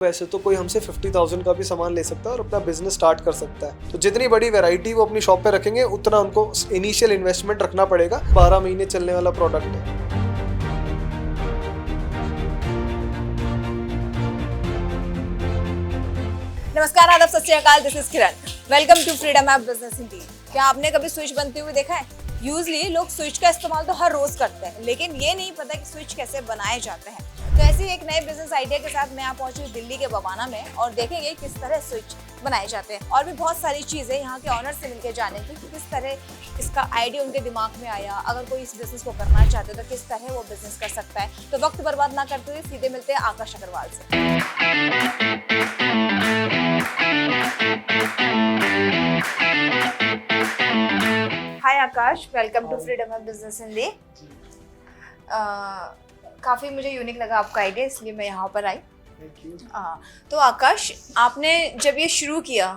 वैसे तो कोई हमसे 50,000 का भी सामान ले सकता है और अपना बिजनेस स्टार्ट कर सकता है। तो जितनी बड़ी वैरायटी वो अपनी शॉप पे रखेंगे उतना उनको इनिशियल इन्वेस्टमेंट रखना पड़ेगा। 12 महीने चलने वाला प्रोडक्ट है। नमस्कार, आदाब, सत श्री अकाल। This is Kiran. Welcome to freedom app business Hindi. क्या आपने कभी स्विच बनते हुए देखा है? यूजली लोग स्विच का इस्तेमाल तो हर रोज करते हैं, लेकिन ये नहीं पता कि स्विच कैसे बनाए जाते हैं। तो ऐसे ही एक नए बिजनेस आइडिया के साथ मैं यहाँ पहुंची हूँ दिल्ली के बवाना में, और देखेंगे किस तरह स्विच बनाए जाते हैं। और भी बहुत सारी चीजें यहाँ के ऑनर से मिलकर जानेंगे कि किस तरह इसका आइडिया उनके दिमाग में आया, अगर कोई इस बिजनेस को करना चाहते तो किस तरह वो बिजनेस कर सकता है। तो वक्त बर्बाद ना करते हुए सीधे मिलते हैं आकाश अग्रवाल से। Hi Aakash, welcome to freedom of business Hindi. काफ़ी मुझे यूनिक लगा आपका आइडिया, इसलिए मैं यहाँ पर आई। तो आकाश, आपने जब ये शुरू किया,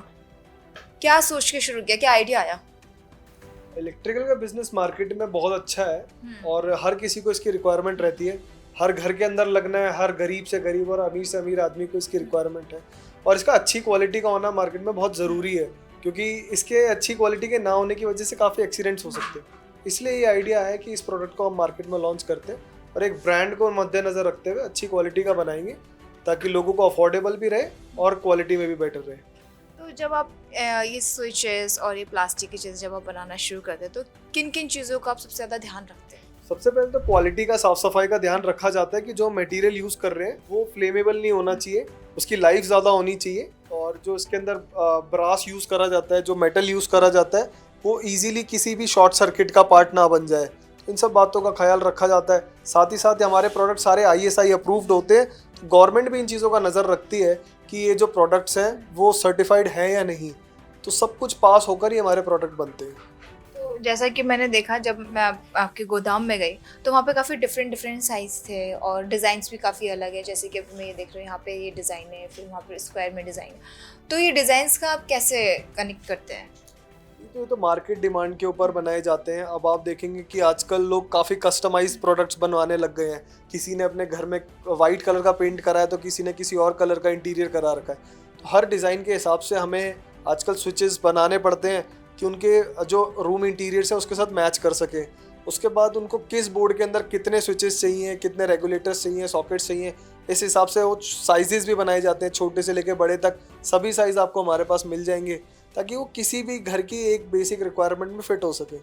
क्या सोच के शुरू किया, क्या आइडिया आया? इलेक्ट्रिकल का बिजनेस मार्केट में बहुत अच्छा है और हर किसी को इसकी रिक्वायरमेंट रहती है। हर घर के अंदर लगना है, हर गरीब से गरीब और अमीर से अमीर आदमी को इसकी रिक्वायरमेंट है। और इसका अच्छी क्वालिटी का होना मार्केट में बहुत ज़रूरी है, क्योंकि इसके अच्छी क्वालिटी के ना होने की वजह से काफ़ी एक्सीडेंट्स हो सकते हैं। इसलिए ये आइडिया है कि इस प्रोडक्ट को हम मार्केट में लॉन्च करते हैं और एक ब्रांड को मद्देनज़र रखते हुए अच्छी क्वालिटी का बनाएंगे, ताकि लोगों को अफोर्डेबल भी रहे और क्वालिटी में भी बेटर रहे। तो जब आप ये स्विचेस और ये प्लास्टिक की चीज़ें जब आप बनाना शुरू करते हैं, तो किन किन चीज़ों का आप सबसे ज़्यादा ध्यान रखते हैं? सबसे पहले तो क्वालिटी का, साफ सफाई का ध्यान रखा जाता है कि जो मटेरियल यूज़ कर रहे हैं वो फ्लेमेबल नहीं होना चाहिए, उसकी लाइफ ज़्यादा होनी चाहिए। और जो इसके अंदर ब्रास यूज़ करा जाता है, जो मेटल यूज़ करा जाता है, वो इजीली किसी भी शॉर्ट सर्किट का पार्ट ना बन जाए। इन सब बातों का ख्याल रखा जाता है। साथ ही साथ हमारे प्रोडक्ट सारे ISI अप्रूव्ड होते हैं। तो गवर्नमेंट भी इन चीज़ों का नज़र रखती है कि ये जो प्रोडक्ट्स हैं वो सर्टिफाइड हैं या नहीं। तो सब कुछ पास होकर ही हमारे प्रोडक्ट बनते हैं। तो जैसा कि मैंने देखा, जब मैं आपके गोदाम में गई तो वहाँ पे काफ़ी डिफरेंट साइज़ थे और डिज़ाइंस भी काफ़ी अलग है। जैसे कि मैं ये देख रही हूँ, यहाँ पे ये डिज़ाइन है, फिर वहाँ पे स्क्वायर में डिज़ाइन। तो ये डिज़ाइंस का आप कैसे कनेक्ट करते हैं? तो मार्केट डिमांड के ऊपर बनाए जाते हैं। अब आप देखेंगे कि आजकल लोग काफ़ी कस्टमाइज्ड प्रोडक्ट्स बनवाने लग गए हैं। किसी ने अपने घर में वाइट कलर का पेंट करा है तो किसी ने किसी और कलर का इंटीरियर करा रखा है। तो हर डिज़ाइन के हिसाब से हमें आजकल स्विचेस बनाने पड़ते हैं कि उनके जो रूम इंटीरियर्स है उसके साथ मैच कर सके। उसके बाद उनको किस बोर्ड के अंदर कितने स्विचेस चाहिए, कितने रेगुलेटर्स चाहिए, सॉकेट्स चाहिए, इस हिसाब से वो साइजेस भी बनाए जाते हैं। छोटे से लेकर बड़े तक सभी साइज़ आपको हमारे पास मिल जाएंगे, ताकि वो किसी भी घर की एक बेसिक रिक्वायरमेंट में फिट हो सके।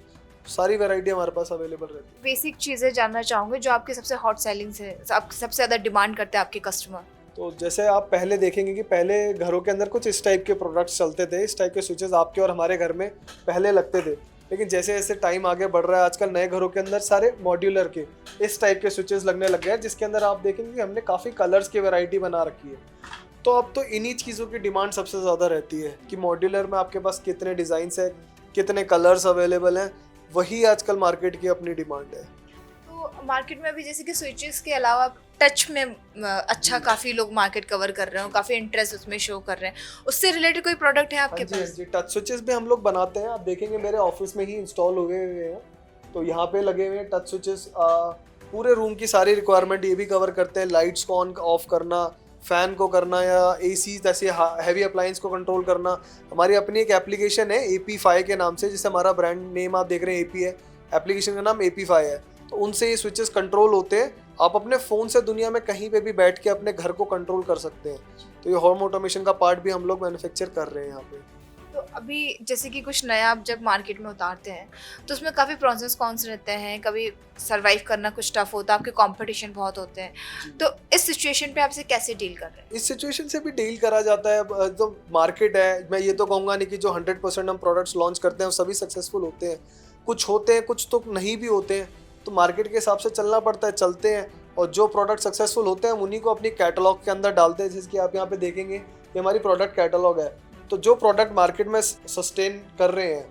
सारी वैरायटी हमारे पास अवेलेबल रहती है। बेसिक चीज़ें जानना चाहूँगी जो आपके सबसे हॉट सेलिंग से आप सबसे ज़्यादा डिमांड करते हैं आपके कस्टमर। तो जैसे आप पहले देखेंगे कि पहले घरों के अंदर कुछ इस टाइप के प्रोडक्ट्स चलते थे। इस टाइप के स्विचेस आपके और हमारे घर में पहले लगते थे, लेकिन जैसे जैसे टाइम आगे बढ़ रहा है आजकल नए घरों के अंदर सारे मॉड्यूलर के इस टाइप के स्विचेस लगने लग गए हैं, जिसके अंदर आप देखेंगे कि हमने काफ़ी कलर्स की वैरायटी बना रखी है। तो अब तो इन्हीं चीज़ों की डिमांड सबसे ज़्यादा रहती है कि मॉड्यूलर में आपके पास कितने डिज़ाइंस हैं, कितने कलर्स अवेलेबल हैं। वही आजकल मार्केट की अपनी डिमांड है। तो मार्केट में अभी जैसे कि स्विचेस के अलावा टच में अच्छा काफ़ी लोग मार्केट कवर कर रहे हो, काफ़ी इंटरेस्ट उसमें शो कर रहे हैं। उससे रिलेटेड कोई प्रोडक्ट है आपके पास? जी, टच स्विचेस भी हम लोग बनाते हैं। आप देखेंगे मेरे ऑफिस में ही इंस्टॉल हुए हैं, तो यहाँ पे लगे हुए हैं टच स्विचेस। पूरे रूम की सारी रिक्वायरमेंट ये भी कवर करते हैं। लाइट्स को ऑन ऑफ करना, फ़ैन को करना, या AC जैसे हैवी अप्लायंस को कंट्रोल करना। हमारी अपनी एक एप्लीकेशन है AP5 के नाम से, जिससे हमारा ब्रांड नेम आप देख रहे हैं AP है, एप्लीकेशन का नाम AP5 है। तो उनसे ये स्विचेस कंट्रोल होते हैं। आप अपने फ़ोन से दुनिया में कहीं पे भी बैठ के अपने घर को कंट्रोल कर सकते हैं। तो ये होम ऑटोमेशन का पार्ट भी हम लोग मैन्युफैक्चर कर रहे हैं यहाँ पे। तो अभी जैसे कि कुछ नया आप जब मार्केट में उतारते हैं तो उसमें काफ़ी प्रोसेस कौन से रहते हैं, कभी सर्वाइव करना कुछ टफ होता है, आपके कंपटीशन बहुत होते हैं। तो इस सिचुएशन पे आपसे कैसे डील कर रहे हैं? इस सिचुएशन से भी डील करा जाता है। जो मार्केट है, मैं ये तो कहूँगा नहीं कि जो 100% हम प्रोडक्ट्स लॉन्च करते हैं वो सभी सक्सेसफुल होते हैं। कुछ होते हैं, कुछ तो नहीं भी होते हैं। तो मार्केट के हिसाब से चलना पड़ता है, चलते हैं। और जो प्रोडक्ट सक्सेसफुल होते हैं हम उन्हीं को अपनी कैटलॉग के अंदर डालते हैं। जैसे कि आप यहाँ पे देखेंगे ये हमारी प्रोडक्ट कैटलॉग है। तो जो प्रोडक्ट मार्केट में सस्टेन कर रहे हैं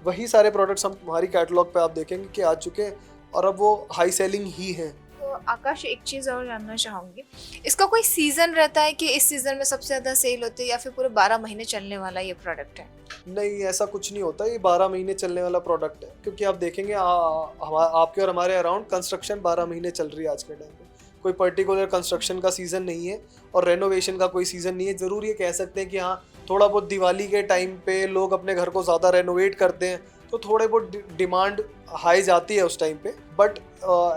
वही सारे प्रोडक्ट्स हम हमारी कैटलॉग पे आप देखेंगे कि आ चुके हैं, और अब वो हाई सेलिंग ही हैं। तो आकाश, एक चीज़ और जानना चाहूँगी, इसका कोई सीज़न रहता है कि इस सीज़न में सबसे ज़्यादा सेल होती है, या फिर पूरे 12 महीने चलने वाला ये प्रोडक्ट है? नहीं, ऐसा कुछ नहीं होता। ये 12 महीने चलने वाला प्रोडक्ट है, क्योंकि आप देखेंगे आपके और हमारे अराउंड कंस्ट्रक्शन 12 महीने चल रही है आज के टाइम पे। कोई पर्टिकुलर कंस्ट्रक्शन का सीज़न नहीं है और रेनोवेशन का कोई सीज़न नहीं है। ज़रूर ये कह सकते हैं कि हाँ, थोड़ा बहुत दिवाली के टाइम पे लोग अपने घर को ज़्यादा रेनोवेट करते हैं, तो थोड़े बहुत डिमांड हाई जाती है उस टाइम पे। बट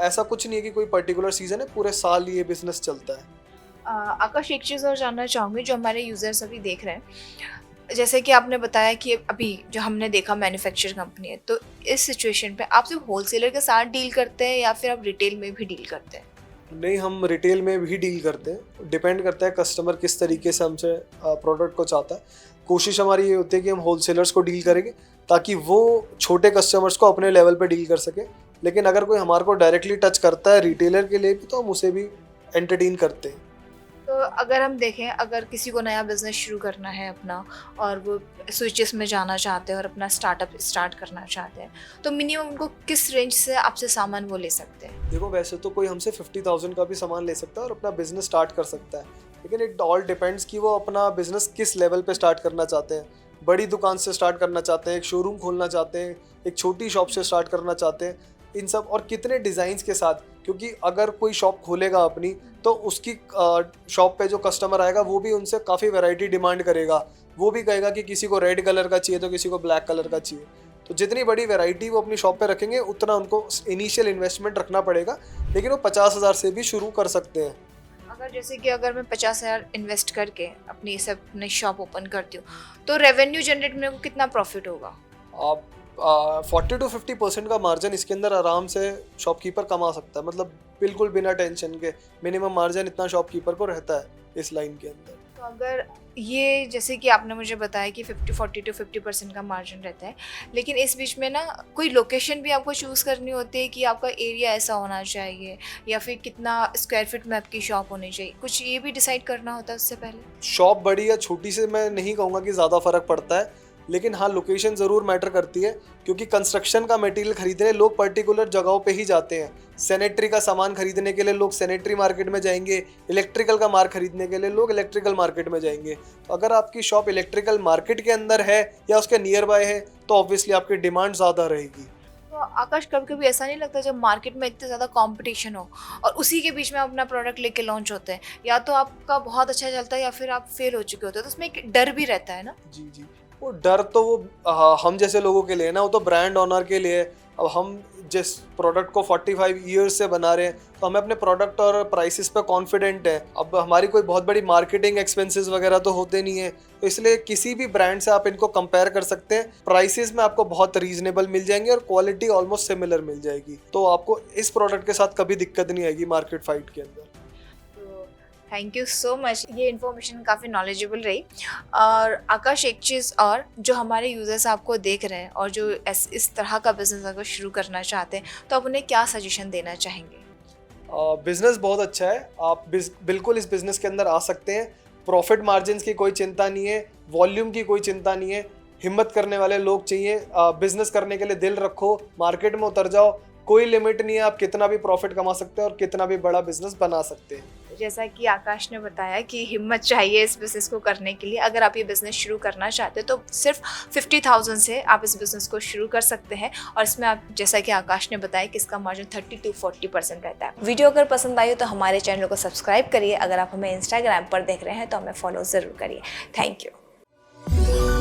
ऐसा कुछ नहीं है कि कोई पर्टिकुलर सीज़न है, पूरे साल ये बिजनेस चलता है। आकाश, एक चीज़ और जानना चाहूँगी जो हमारे यूज़र्स अभी देख रहे हैं, जैसे कि आपने बताया कि अभी जो हमने देखा मैन्युफैक्चर कंपनी है, तो इस सिचुएशन पे आप सिर्फ होलसेलर के साथ डील करते हैं या फिर आप रिटेल में भी डील करते हैं? नहीं, हम रिटेल में भी डील करते हैं। डिपेंड करता है कस्टमर किस तरीके से हमसे प्रोडक्ट को चाहता है। कोशिश हमारी ये होती है कि हम होलसेलर्स को डील करेंगे ताकि वो छोटे कस्टमर्स को अपने लेवल पे डील कर सके। लेकिन अगर कोई हमारे को डायरेक्टली टच करता है रिटेलर के लिए भी, तो हम उसे भी एंटरटेन करते हैं। तो अगर हम देखें, अगर किसी को नया बिजनेस शुरू करना है अपना और वो स्विचेस में जाना चाहते हैं और अपना स्टार्टअप स्टार्ट करना चाहते हैं, तो मिनिमम उनको किस रेंज से आपसे सामान वो ले सकते हैं? देखो, वैसे तो कोई हमसे 50,000 का भी सामान ले सकता है और अपना बिजनेस स्टार्ट कर सकता है, लेकिन इट ऑल डिपेंड्स कि वो अपना बिजनेस किस लेवल पे स्टार्ट करना चाहते हैं। बड़ी दुकान से स्टार्ट करना चाहते हैं, एक शोरूम खोलना चाहते हैं, एक छोटी शॉप से स्टार्ट करना चाहते हैं, इन सब और कितने डिज़ाइंस के साथ। क्योंकि अगर कोई शॉप खोलेगा अपनी, तो उसकी शॉप पे जो कस्टमर आएगा वो भी उनसे काफ़ी वैरायटी डिमांड करेगा। वो भी कहेगा कि किसी को रेड कलर का चाहिए तो किसी को ब्लैक कलर का चाहिए। तो जितनी बड़ी वैरायटी वो अपनी शॉप पे रखेंगे, उतना उनको इनिशियल इन्वेस्टमेंट रखना पड़ेगा, लेकिन वो 50,000 से भी शुरू कर सकते हैं। अगर जैसे कि अगर मैं 50,000 इन्वेस्ट करके अपनी सब नई शॉप ओपन करती हूँ, तो रेवेन्यू जनरेट मेरे को कितना प्रॉफिट होगा? आप 40 to 50% का मार्जिन इसके अंदर आराम से शॉपकीपर कमा सकता है, मतलब बिल्कुल बिना टेंशन के। मिनिमम मार्जिन इतना शॉपकीपर को रहता है इस लाइन के अंदर। तो अगर ये, जैसे कि आपने मुझे बताया कि 40 to 50% का मार्जिन रहता है, लेकिन इस बीच में ना कोई लोकेशन भी आपको चूज़ करनी होती है कि आपका एरिया ऐसा होना चाहिए या फिर कितना स्क्वायर फीट में आपकी शॉप होनी चाहिए, कुछ ये भी डिसाइड करना होता है उससे पहले? शॉप बड़ी या छोटी से मैं नहीं कहूँगा कि ज़्यादा फ़र्क पड़ता है, लेकिन हाँ, लोकेशन ज़रूर मैटर करती है, क्योंकि कंस्ट्रक्शन का मटेरियल खरीदने लोग पर्टिकुलर जगहों पे ही जाते हैं। सैनिटरी का सामान खरीदने के लिए लोग सैनिटरी मार्केट में जाएंगे, इलेक्ट्रिकल का माल खरीदने के लिए लोग इलेक्ट्रिकल मार्केट में जाएंगे। तो अगर आपकी शॉप इलेक्ट्रिकल मार्केट के अंदर है या उसके नियर बाय है, तो ऑब्वियसली आपकी डिमांड ज़्यादा रहेगी। तो आकाश, कभी कभी ऐसा नहीं लगता जब मार्केट में इतने ज़्यादा कंपटीशन हो और उसी के बीच में आप अपना प्रोडक्ट लेके लॉन्च होते हैं, या तो आपका बहुत अच्छा चलता है या फिर आप फेल हो चुके होते हैं, तो उसमें एक डर भी रहता है ना? जी जी, वो डर तो वो हम जैसे लोगों के लिए है ना, वो तो ब्रांड ऑनर के लिए है। अब हम जिस प्रोडक्ट को 45 ईयर्स से बना रहे हैं, तो हमें अपने प्रोडक्ट और प्राइसेस पे कॉन्फिडेंट है। अब हमारी कोई बहुत बड़ी मार्केटिंग एक्सपेंसेस वगैरह तो होते नहीं है, तो इसलिए किसी भी ब्रांड से आप इनको कंपेयर कर सकते हैं। प्राइसेस में आपको बहुत रीजनेबल मिल जाएंगे और क्वालिटी ऑलमोस्ट सिमिलर मिल जाएगी, तो आपको इस प्रोडक्ट के साथ कभी दिक्कत नहीं आएगी मार्केट फाइट के अंदर। थैंक यू सो मच, ये इन्फॉर्मेशन काफ़ी नॉलेजेबल रही। और आकाश, एक चीज़ और, जो हमारे यूज़र्स आपको देख रहे हैं और जो इस तरह का बिज़नेस अगर शुरू करना चाहते हैं, तो आप उन्हें क्या सजेशन देना चाहेंगे? बिज़नेस बहुत अच्छा है, आप बिल्कुल इस बिज़नेस के अंदर आ सकते हैं। प्रॉफिट मार्जिन्स की कोई चिंता नहीं है, वॉल्यूम की कोई चिंता नहीं है। हिम्मत करने वाले लोग चाहिए। बिज़नेस करने के लिए दिल रखो, मार्केट में उतर जाओ, कोई लिमिट नहीं है। आप कितना भी प्रॉफिट कमा सकते हैं और कितना भी बड़ा बिज़नेस बना सकते हैं। जैसा कि आकाश ने बताया कि हिम्मत चाहिए इस बिज़नेस को करने के लिए। अगर आप ये बिज़नेस शुरू करना चाहते हैं तो सिर्फ 50,000 से आप इस बिज़नेस को शुरू कर सकते हैं, और इसमें आप, जैसा कि आकाश ने बताया, कि इसका मार्जिन 30 to 40% रहता है। वीडियो अगर पसंद आई हो तो हमारे चैनल को सब्सक्राइब करिए। अगर आप हमें इंस्टाग्राम पर देख रहे हैं तो हमें फॉलो ज़रूर करिए। Thank you.